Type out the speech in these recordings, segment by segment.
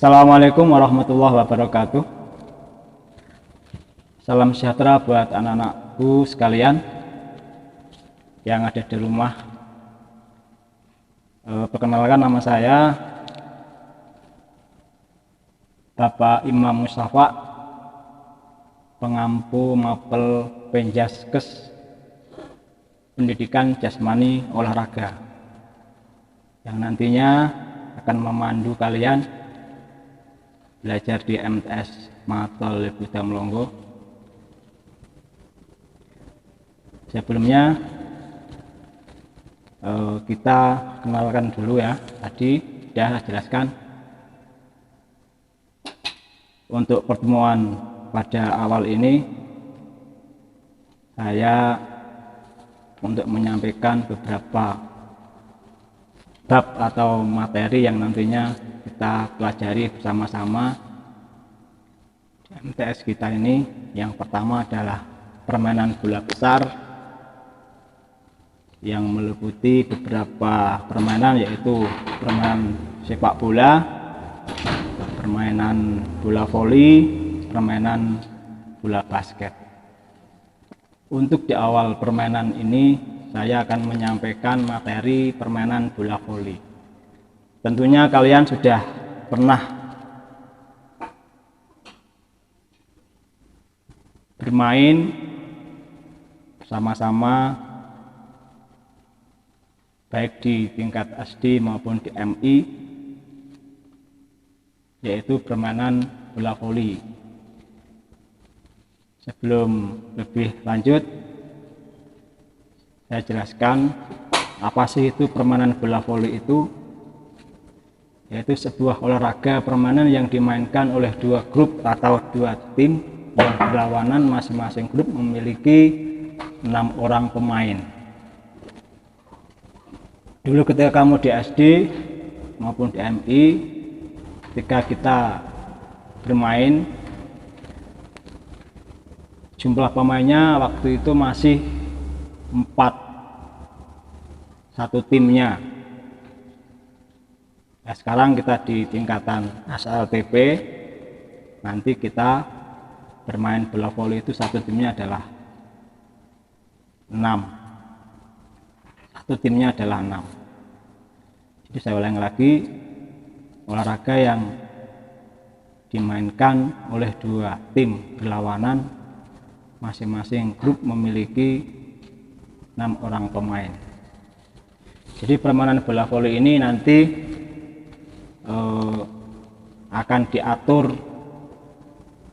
Assalamualaikum warahmatullahi wabarakatuh. Salam sejahtera buat anak-anakku sekalian yang ada di rumah. Perkenalkan, nama saya Bapak Imam Mustafa, pengampu mapel Penjaskes Pendidikan Jasmani Olahraga, yang nantinya akan memandu kalian belajar di MTS Matol Buddha Melongo. Sebelumnya kita kenalkan dulu ya. Tadi sudah jelaskan untuk pertemuan pada awal ini, saya untuk menyampaikan beberapa bab atau materi yang nantinya kita pelajari bersama-sama di MTS kita ini. Yang pertama adalah permainan bola besar, yang meliputi beberapa permainan, yaitu permainan sepak bola, permainan bola voli, permainan bola basket. Untuk di awal permainan ini, saya akan menyampaikan materi permainan bola voli. Tentunya kalian sudah pernah bermain bersama-sama, baik di tingkat SD maupun di MI, yaitu permainan bola voli. Sebelum lebih lanjut, saya jelaskan apa sih itu permainan bola voli itu. Yaitu sebuah olahraga permainan yang dimainkan oleh dua grup atau dua tim yang berlawanan. Masing-masing grup memiliki 6 orang pemain. Dulu ketika kamu di SD maupun di MI, ketika kita bermain, jumlah pemainnya waktu itu masih 4 satu timnya. Nah, sekarang kita di tingkatan ASLTP, nanti kita bermain bola voli itu satu timnya adalah 6. Satu timnya adalah 6. Jadi saya ulangi lagi, olahraga yang dimainkan oleh dua tim berlawanan, masing-masing grup memiliki 6 orang pemain. Jadi permainan bola voli ini nanti akan diatur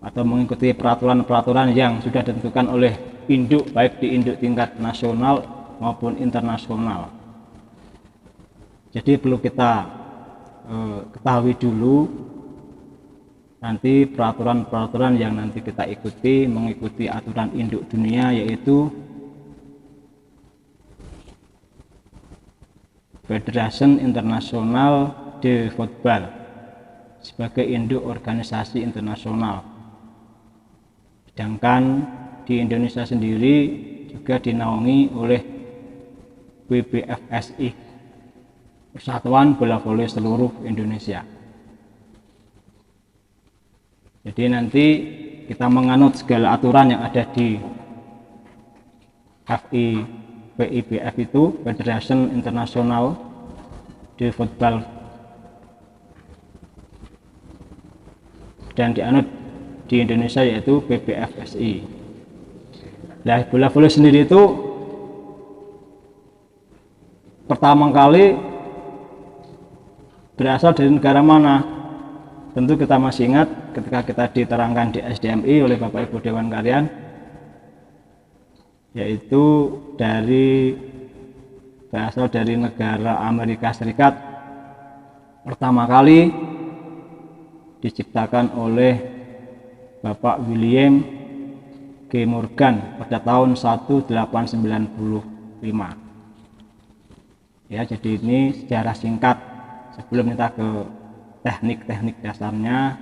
atau mengikuti peraturan-peraturan yang sudah ditentukan oleh induk, baik di induk tingkat nasional maupun internasional. Jadi perlu kita ketahui dulu nanti peraturan-peraturan yang nanti kita ikuti, mengikuti aturan induk dunia, yaitu Federation International de Football sebagai induk organisasi internasional. Sedangkan di Indonesia sendiri juga dinaungi oleh PBFSI, Persatuan Bola Voli Seluruh Indonesia. Jadi nanti kita menganut segala aturan yang ada di FIBF itu, Federation International de Football, dan dianut di Indonesia yaitu PBFSI. Nah, bola voli sendiri itu pertama kali berasal dari negara mana? Tentu kita masih ingat ketika kita diterangkan di SDMI oleh Bapak Ibu Dewan kalian, yaitu berasal dari negara Amerika Serikat. Pertama kali diciptakan oleh Bapak William G. Morgan pada tahun 1895. Ya, jadi ini sejarah singkat sebelum kita ke teknik-teknik dasarnya,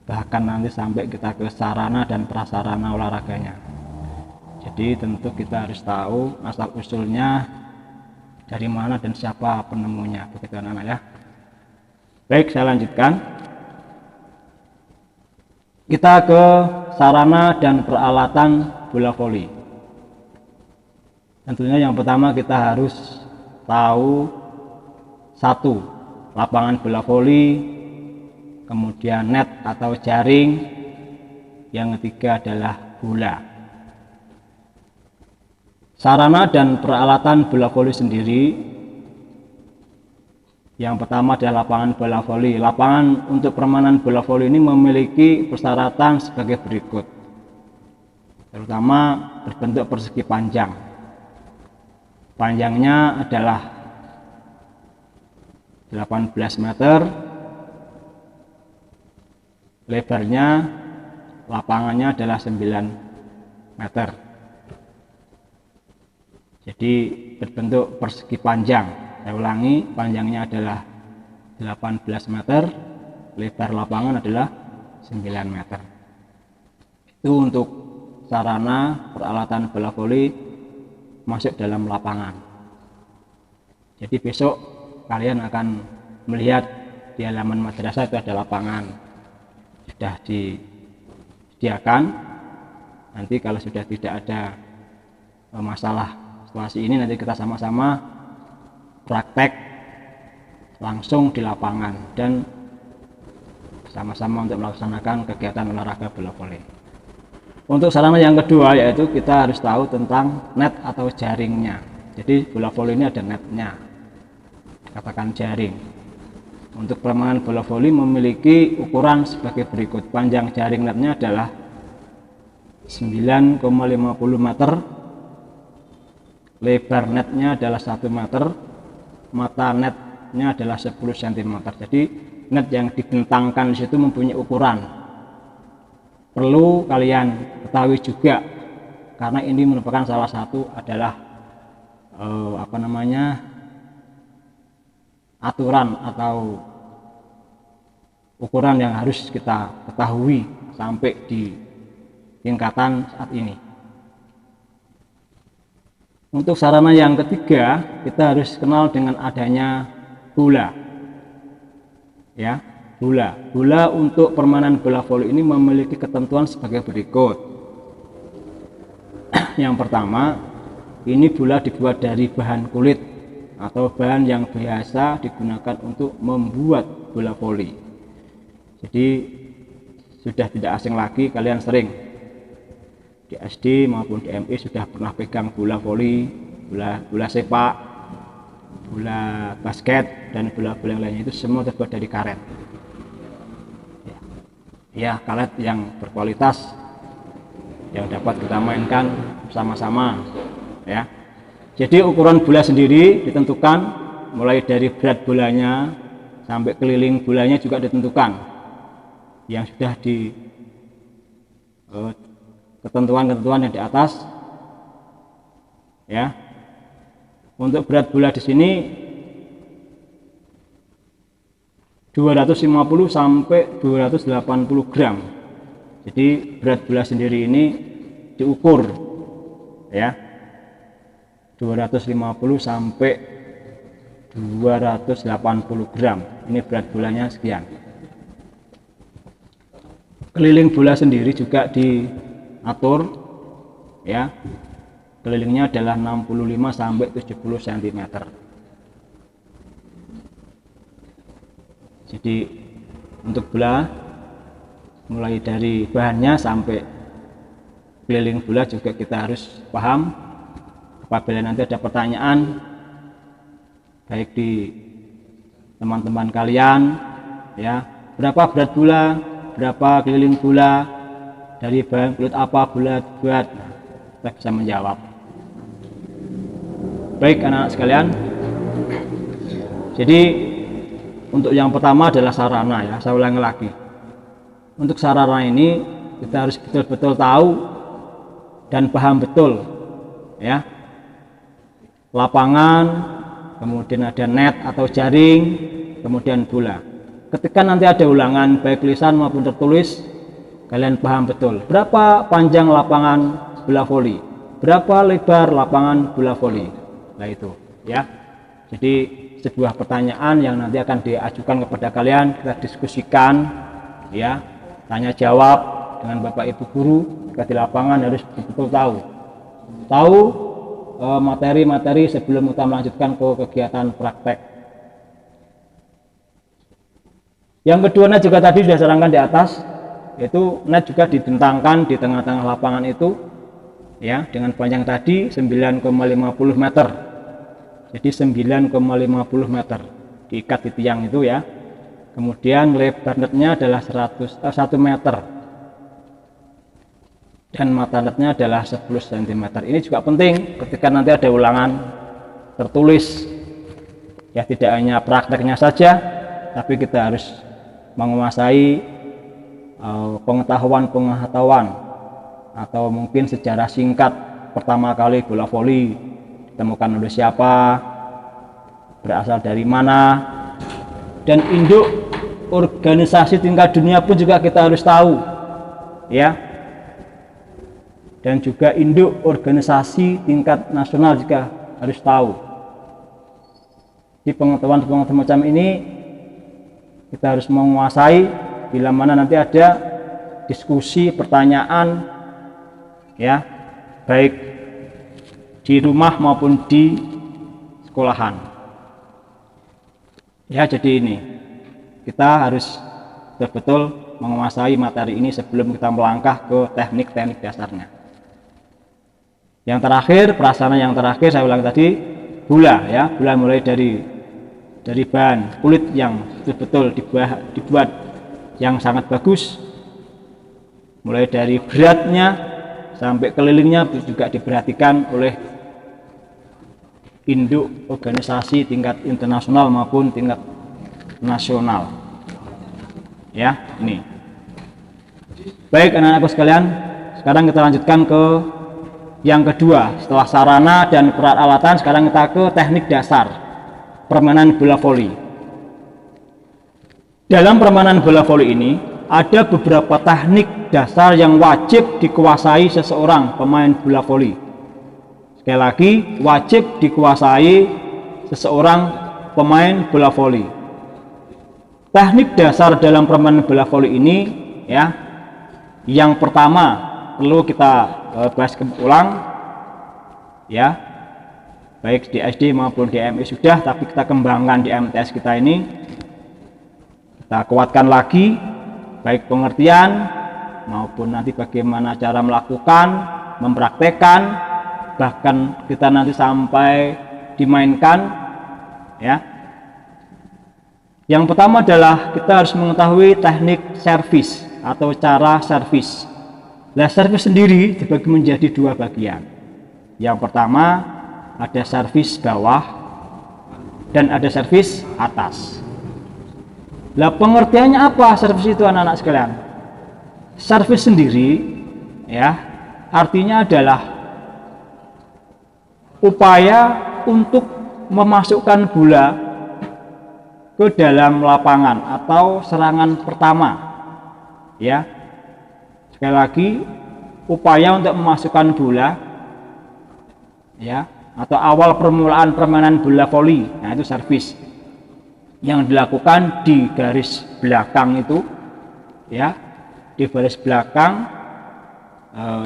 bahkan nanti sampai kita ke sarana dan prasarana olahraganya. Jadi tentu kita harus tahu asal usulnya dari mana dan siapa penemunya, begitu anak-anak ya. Baik, saya lanjutkan. Kita ke sarana dan peralatan bola voli. Tentunya yang pertama kita harus tahu satu, lapangan bola voli, kemudian net atau jaring, yang ketiga adalah bola. Sarana dan peralatan bola voli sendiri, yang pertama adalah lapangan bola voli. Lapangan untuk permainan bola voli ini memiliki persyaratan sebagai berikut, terutama berbentuk persegi panjang. Panjangnya adalah 18 meter, lebarnya lapangannya adalah 9 meter. Jadi berbentuk persegi panjang. Saya ulangi, panjangnya adalah 18 meter, lebar lapangan adalah 9 meter. Itu untuk sarana peralatan bola voli masuk dalam lapangan. Jadi besok kalian akan melihat di halaman madrasah itu ada lapangan, sudah disediakan. Nanti kalau sudah tidak ada masalah situasi ini, nanti kita sama-sama praktek langsung di lapangan dan sama-sama untuk melaksanakan kegiatan olahraga bola voli. Untuk sarana yang kedua, yaitu kita harus tahu tentang net atau jaringnya. Jadi bola voli ini ada netnya, katakan jaring. Untuk permainan bola voli memiliki ukuran sebagai berikut. Panjang jaring netnya adalah 9,50 meter, lebar netnya adalah 1 meter, mata netnya adalah 10 cm. Jadi net yang dibentangkan di situ mempunyai ukuran. Perlu kalian ketahui juga, karena ini merupakan salah satu adalah aturan atau ukuran yang harus kita ketahui sampai di tingkatan saat ini. Untuk sarana yang ketiga, kita harus kenal dengan adanya bola. Ya, bola untuk permainan bola voli ini memiliki ketentuan sebagai berikut. Yang pertama, ini bola dibuat dari bahan kulit atau bahan yang biasa digunakan untuk membuat bola voli. Jadi sudah tidak asing lagi, kalian sering di SD maupun di MI sudah pernah pegang bola voli, bola sepak, bola basket, dan bola-bola yang lainnya itu semua terbuat dari karet. Ya, karet yang berkualitas yang dapat kita mainkan bersama-sama, ya. Jadi ukuran bola sendiri ditentukan mulai dari berat bolanya sampai keliling bolanya juga ditentukan, yang sudah di ketentuan-ketentuan yang di atas, ya. Untuk berat bola di sini 250 sampai 280 gram. Jadi berat bola sendiri ini diukur, ya, 250 sampai 280 gram. Ini berat bolanya sekian. Keliling bola sendiri juga diatur, ya. Kelilingnya adalah 65 sampai 70 cm. Jadi untuk bola mulai dari bahannya sampai keliling bola juga kita harus paham. Apabila nanti ada pertanyaan baik di teman-teman kalian, ya, berapa berat bola, berapa keliling bola, dari bahan kulit apa bola buat, kita bisa menjawab. Baik anak-anak sekalian, jadi untuk yang pertama adalah sarana, ya, saya ulangi lagi. Untuk sarana ini kita harus betul-betul tahu dan paham betul, ya. Lapangan, kemudian ada net atau jaring, kemudian bola. Ketika nanti ada ulangan baik tulisan maupun tertulis, kalian paham betul berapa panjang lapangan bola voli, berapa lebar lapangan bola voli. Nah itu, ya. Jadi sebuah pertanyaan yang nanti akan diajukan kepada kalian, kita diskusikan ya, tanya jawab dengan Bapak Ibu guru. Jika di lapangan harus betul-betul tahu materi-materi sebelum kita melanjutkan ke kegiatan praktek. Yang kedua, net juga tadi sudah sarankan di atas, yaitu net juga dibentangkan di tengah-tengah lapangan itu ya, dengan panjang tadi 9,50 meter. Jadi 9,50 meter diikat di tiang itu ya. Kemudian lebar netnya adalah 1 meter dan mata netnya adalah 10 cm. Ini juga penting ketika nanti ada ulangan tertulis ya, tidak hanya prakteknya saja, tapi kita harus menguasai pengetahuan atau mungkin sejarah singkat pertama kali bola voli ditemukan oleh siapa, berasal dari mana, dan induk organisasi tingkat dunia pun juga kita harus tahu ya, dan juga induk organisasi tingkat nasional juga harus tahu. Di pengetahuan semacam ini kita harus menguasai, bila mana nanti ada diskusi, pertanyaan ya, baik di rumah maupun di sekolahan ya. Jadi ini kita harus betul-betul menguasai materi ini sebelum kita melangkah ke teknik-teknik dasarnya. Yang terakhir, prasarana yang terakhir saya ulang tadi, bola ya. Bola mulai dari bahan kulit yang betul-betul dibuat yang sangat bagus, mulai dari beratnya sampai kelilingnya juga diperhatikan oleh induk organisasi tingkat internasional maupun tingkat nasional ya. Ini baik anak-anakku sekalian, sekarang kita lanjutkan ke yang kedua. Setelah sarana dan peralatan, sekarang kita ke teknik dasar permainan bola voli. Dalam permainan bola voli ini ada beberapa teknik dasar yang wajib dikuasai seseorang pemain bola voli. Sekali lagi, wajib dikuasai seseorang pemain bola voli. Teknik dasar dalam permainan bola voli ini ya, yang pertama perlu kita bahas ulang ya, baik di SD maupun di MI sudah, tapi kita kembangkan di MTS kita ini, kita kuatkan lagi, baik pengertian maupun nanti bagaimana cara melakukan, mempraktekkan, bahkan kita nanti sampai dimainkan ya. Yang pertama adalah kita harus mengetahui teknik servis atau cara servis. Nah, servis sendiri dibagi menjadi dua bagian. Yang pertama ada servis bawah dan ada servis atas. Nah, pengertiannya apa servis itu anak-anak sekalian? Servis sendiri ya, artinya adalah upaya untuk memasukkan bola ke dalam lapangan atau serangan pertama ya. Sekali lagi, upaya untuk memasukkan bola ya, atau awal permulaan permainan bola voli. Nah, itu servis yang dilakukan di garis belakang itu ya. Di garis belakang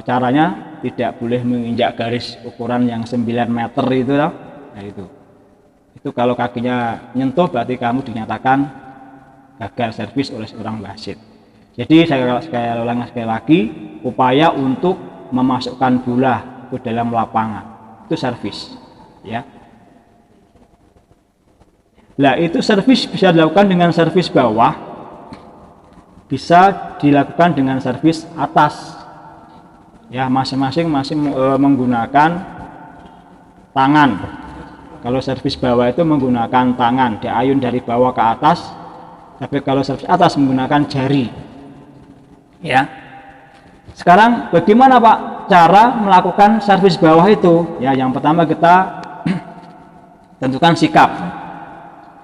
caranya tidak boleh menginjak garis ukuran yang 9 meter itu loh. Nah, itu kalau kakinya nyentuh berarti kamu dinyatakan gagal servis oleh seorang wasit. Jadi saya ulangi sekali lagi, upaya untuk memasukkan bola ke dalam lapangan itu servis ya. Nah, itu servis bisa dilakukan dengan servis bawah, bisa dilakukan dengan servis atas ya, masing-masing menggunakan tangan. Kalau servis bawah itu menggunakan tangan, diayun dari bawah ke atas, tapi kalau servis atas menggunakan jari ya. Sekarang bagaimana Pak cara melakukan servis bawah itu ya? Yang pertama kita tentukan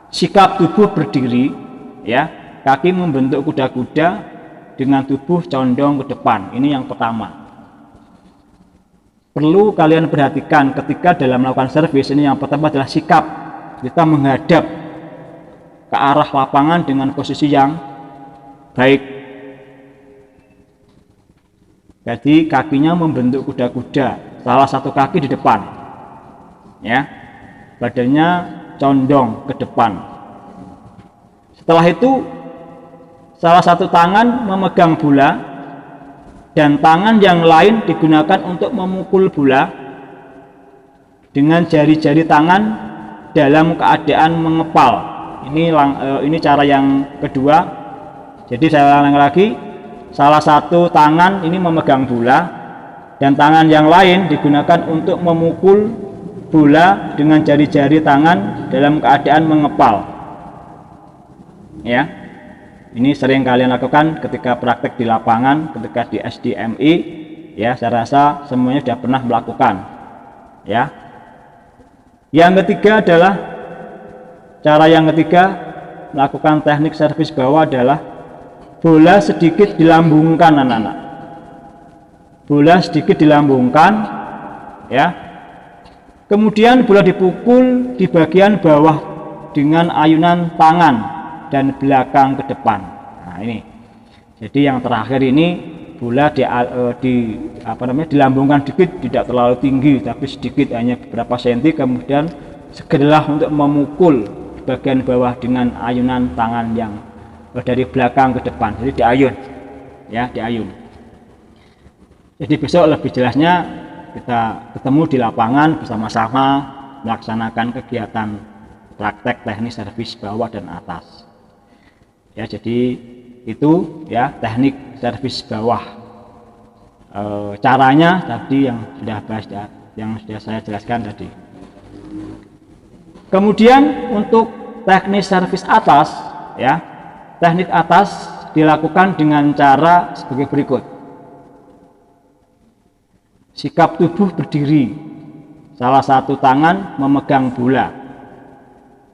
sikap tubuh berdiri ya, kaki membentuk kuda-kuda dengan tubuh condong ke depan. Ini yang pertama, perlu kalian perhatikan ketika dalam melakukan servis. Ini yang pertama adalah sikap kita menghadap ke arah lapangan dengan posisi yang baik. Jadi kakinya membentuk kuda-kuda, salah satu kaki di depan, ya, badannya condong ke depan. Setelah itu salah satu tangan memegang bola dan tangan yang lain digunakan untuk memukul bola dengan jari-jari tangan dalam keadaan mengepal. Ini cara yang kedua. Jadi saya ulang lagi, salah satu tangan ini memegang bola dan tangan yang lain digunakan untuk memukul bola dengan jari-jari tangan dalam keadaan mengepal. Ya, ini sering kalian lakukan ketika praktek di lapangan, ketika di SDMI. Ya, saya rasa semuanya sudah pernah melakukan. Ya. Yang ketiga adalah cara yang ketiga melakukan teknik servis bawah adalah bola sedikit dilambungkan, anak-anak. Bola sedikit dilambungkan, ya. Kemudian bola dipukul di bagian bawah dengan ayunan tangan dan belakang ke depan. Nah, ini. Jadi yang terakhir ini bola dilambungkan sedikit, tidak terlalu tinggi tapi sedikit, hanya beberapa senti, kemudian segeralah untuk memukul bagian bawah dengan ayunan tangan yang dari belakang ke depan. Jadi diayun, ya, diayun. Jadi besok lebih jelasnya kita ketemu di lapangan bersama-sama melaksanakan kegiatan praktek teknik servis bawah dan atas. Ya, jadi itu ya teknik servis bawah. Caranya tadi yang sudah saya jelaskan tadi. Kemudian untuk teknik servis atas, ya, teknik atas dilakukan dengan cara sebagai berikut. Sikap tubuh berdiri, salah satu tangan memegang bola.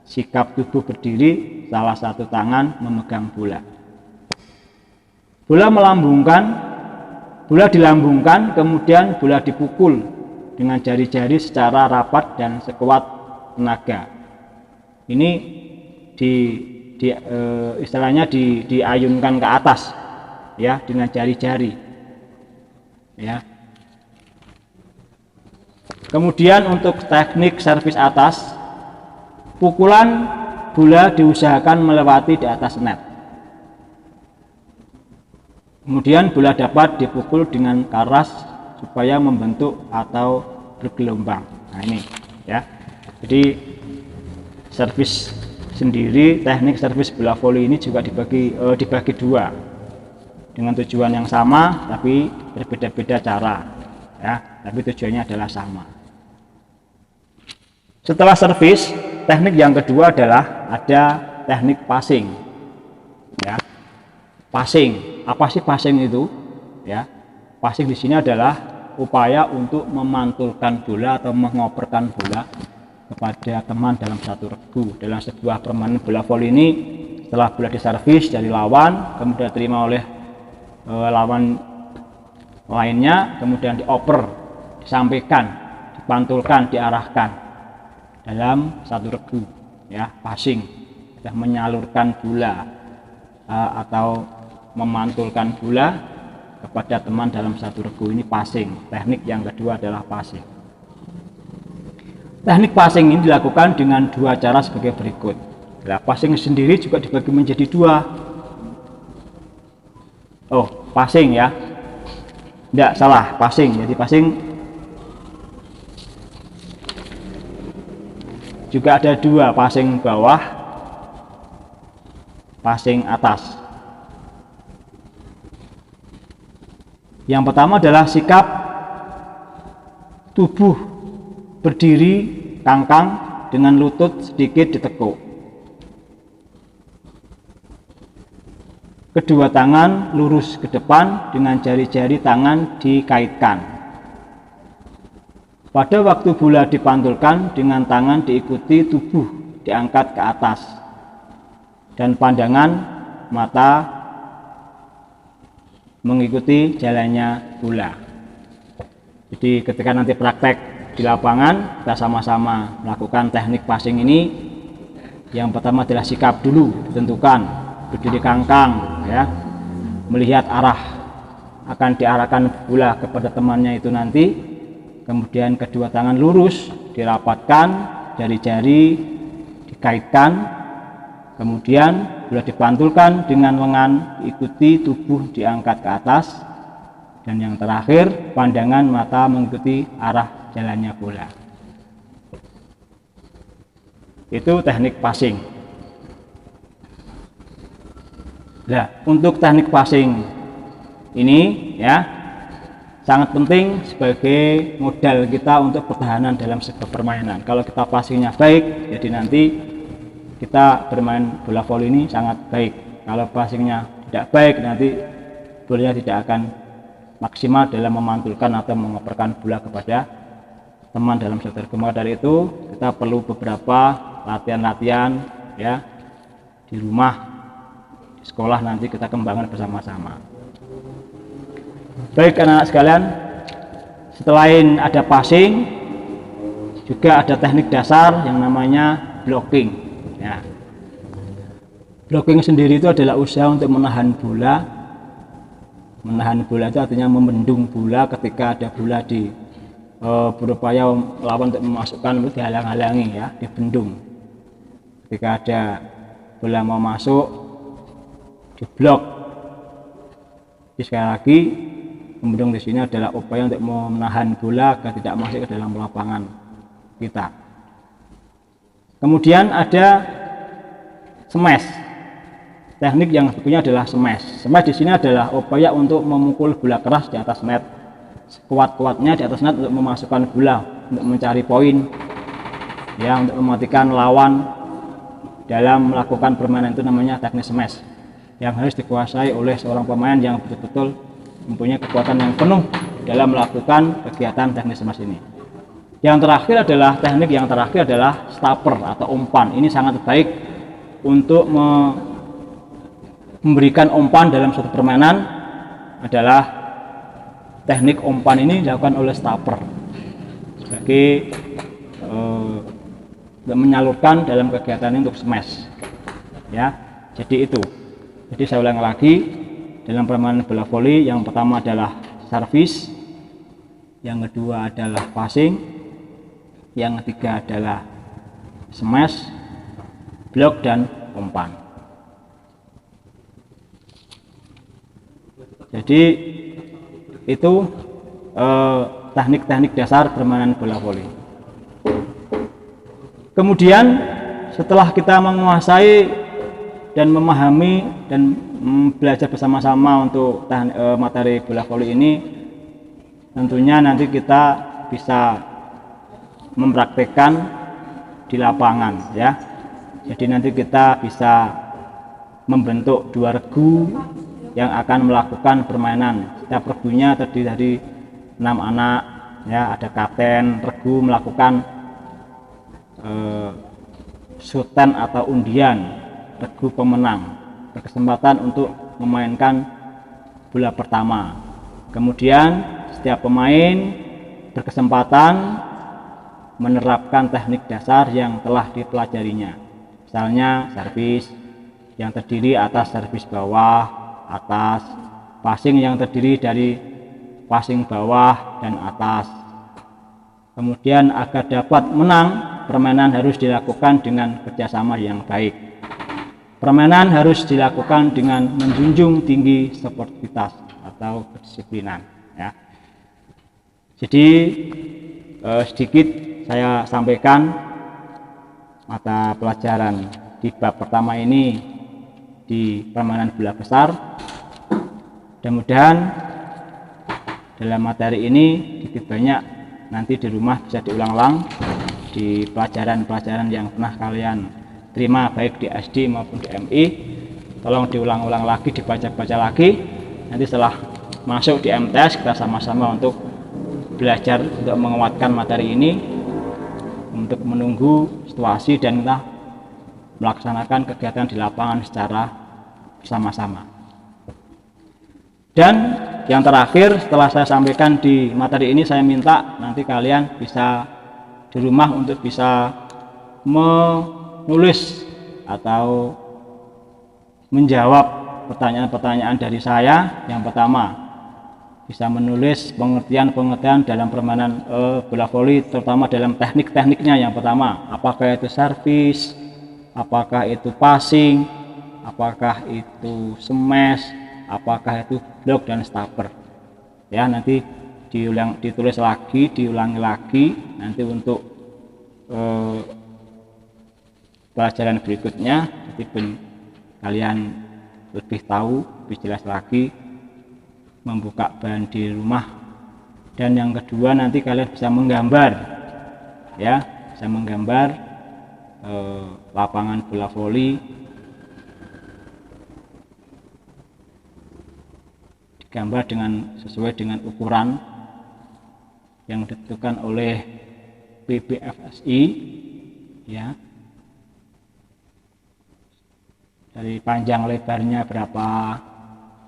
Sikap tubuh berdiri, salah satu tangan memegang bola. Bola dilambungkan, kemudian bola dipukul dengan jari-jari secara rapat dan sekuat tenaga. Ini istilahnya diayunkan ke atas, ya, dengan jari-jari, ya. Kemudian untuk teknik servis atas, pukulan bola diusahakan melewati di atas net. Kemudian bola dapat dipukul dengan keras supaya membentuk atau bergelombang. Nah, ini, ya. Jadi servis sendiri, teknik servis bola voli ini juga dibagi dua dengan tujuan yang sama tapi berbeda-beda cara, ya, tapi tujuannya adalah sama. Setelah servis, teknik yang kedua adalah ada teknik passing, ya. Passing, apa sih passing itu? Ya, passing di sini adalah upaya untuk memantulkan bola atau mengoperkan bola kepada teman dalam satu regu. Dalam sebuah permainan bola voli ini, setelah bola diservis dari lawan, kemudian diterima oleh lawan lainnya, kemudian dioper, disampaikan, dipantulkan, diarahkan dalam satu regu, ya, passing, sudah menyalurkan bola atau memantulkan bola kepada teman dalam satu regu, ini passing. Teknik yang kedua adalah passing. Teknik passing ini dilakukan dengan dua cara sebagai berikut. Nah, passing sendiri juga dibagi menjadi dua. Passing, ya, tidak salah, passing. Jadi passing juga ada dua, passing bawah, passing atas. Yang pertama adalah sikap tubuh berdiri kangkang dengan lutut sedikit ditekuk. Kedua tangan lurus ke depan dengan jari-jari tangan dikaitkan. Pada waktu bola dipantulkan, dengan tangan diikuti tubuh diangkat ke atas dan pandangan mata mengikuti jalannya bola. Jadi ketika nanti praktek di lapangan, kita sama-sama melakukan teknik passing ini, Yang pertama adalah sikap dulu ditentukan, berdiri kangkang ya, melihat arah akan diarahkan bola kepada temannya itu nanti. Kemudian kedua tangan lurus dirapatkan, jari-jari dikaitkan, kemudian bola dipantulkan dengan lengan, ikuti tubuh diangkat ke atas, dan yang terakhir pandangan mata mengikuti arah jalannya bola. Itu teknik passing. Nah, untuk teknik passing ini ya sangat penting sebagai modal kita untuk pertahanan dalam sebuah permainan. Kalau kita passingnya baik, jadi nanti kita bermain bola voli ini sangat baik. Kalau passingnya tidak baik, nanti bolanya tidak akan maksimal dalam memantulkan atau mengoperkan bola kepada teman dalam sektor. Maka dari itu kita perlu beberapa latihan-latihan ya di rumah, di sekolah, nanti kita kembangkan bersama-sama. Baik anak-anak sekalian, selain ada passing juga ada teknik dasar yang namanya blocking ya. Blocking sendiri itu adalah usaha untuk menahan bola. Menahan bola itu artinya membendung bola ketika ada bola di berupaya melawan untuk memasukkan, itu dihalang-halangi ya, dibendung. Ketika ada bola mau masuk, diblok. Jadi sekali lagi, membendung di sini adalah upaya untuk menahan bola agar tidak masuk ke dalam lapangan kita. Kemudian ada smash. Teknik yang berikutnya adalah smash. Smash di sini adalah upaya untuk memukul bola keras di atas net, sekuat-kuatnya di atas net untuk memasukkan bola, untuk mencari poin, ya, untuk mematikan lawan dalam melakukan permainan. Itu namanya teknik smash, yang harus dikuasai oleh seorang pemain yang betul-betul mempunyai kekuatan yang penuh dalam melakukan kegiatan teknik smash ini. Yang terakhir adalah stopper atau umpan. Ini sangat baik untuk memberikan umpan dalam suatu permainan. Adalah teknik umpan ini dilakukan oleh stopper sebagai menyalurkan dalam kegiatan ini untuk smash ya. Jadi saya ulang lagi, dalam permainan bola voli yang pertama adalah servis, yang kedua adalah passing, yang ketiga adalah smash, blok, dan umpan. Jadi itu teknik-teknik dasar permainan bola voli. Kemudian setelah kita menguasai dan memahami dan belajar bersama-sama untuk materi bola voli ini, tentunya nanti kita bisa mempraktekkan di lapangan ya. Jadi nanti kita bisa membentuk 2 regu yang akan melakukan permainan. Setiap regunya terdiri dari 6 anak ya, ada kapten regu melakukan sultan atau undian regu pemenang, berkesempatan untuk memainkan bola pertama. Kemudian setiap pemain berkesempatan menerapkan teknik dasar yang telah dipelajarinya. Misalnya servis yang terdiri atas servis bawah, atas, passing yang terdiri dari passing bawah dan atas. Kemudian agar dapat menang, permainan harus dilakukan dengan kerjasama yang baik. Permainan harus dilakukan dengan menjunjung tinggi sportivitas atau kedisiplinan ya. Jadi sedikit saya sampaikan mata pelajaran di bab pertama ini di permainan bola besar. Mudah-mudahan dalam materi ini sedikit banyak nanti di rumah bisa diulang-ulang di pelajaran-pelajaran yang pernah kalian terima baik di SD maupun di MI. Tolong diulang-ulang lagi, dibaca-baca lagi. Nanti setelah masuk di MTS kita sama-sama untuk belajar untuk menguatkan materi ini, untuk menunggu situasi dan kita melaksanakan kegiatan di lapangan secara bersama-sama. Dan yang terakhir, setelah saya sampaikan di materi ini, saya minta nanti kalian bisa di rumah untuk bisa menulis atau menjawab pertanyaan-pertanyaan dari saya. Yang pertama, bisa menulis pengertian-pengertian dalam permainan bola voli, terutama dalam teknik-tekniknya. Yang pertama, apakah itu servis, apakah itu passing, apakah itu smash, apakah itu block dan stopper. Ya, nanti ditulis lagi, diulangi lagi. Nanti untuk pelajaran berikutnya, jadi kalian lebih tahu, lebih jelas lagi membuka bahan di rumah. Dan yang kedua, nanti kalian bisa menggambar, ya, bisa menggambar lapangan bola voli, digambar sesuai dengan ukuran yang ditentukan oleh PBFSI, ya, dari panjang lebarnya berapa,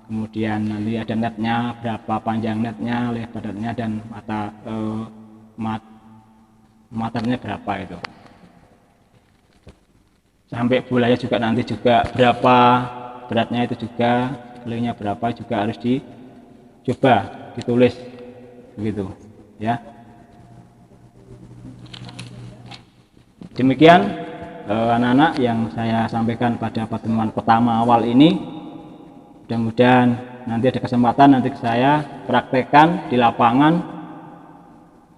kemudian nanti ada netnya berapa, panjang netnya, lebar netnya, dan materinya berapa itu, sampai bolanya juga nanti juga berapa beratnya, itu juga gelingnya berapa juga harus dicoba ditulis begitu, ya. Demikian anak-anak yang saya sampaikan pada pertemuan pertama awal ini. Mudah-mudahan nanti ada kesempatan nanti saya praktekkan di lapangan,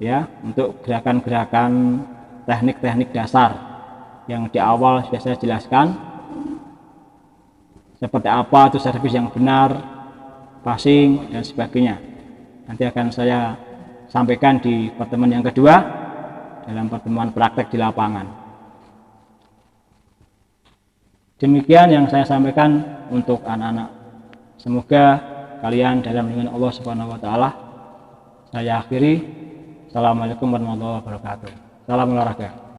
ya, untuk gerakan-gerakan teknik-teknik dasar yang di awal sudah saya jelaskan, seperti apa itu servis yang benar, passing dan sebagainya. Nanti akan saya sampaikan di pertemuan yang kedua dalam pertemuan praktek di lapangan. Demikian yang saya sampaikan untuk anak-anak. Semoga kalian dalam lindungan Allah Subhanahu wa taala. Saya akhiri. Assalamualaikum warahmatullahi wabarakatuh. Salam olahraga.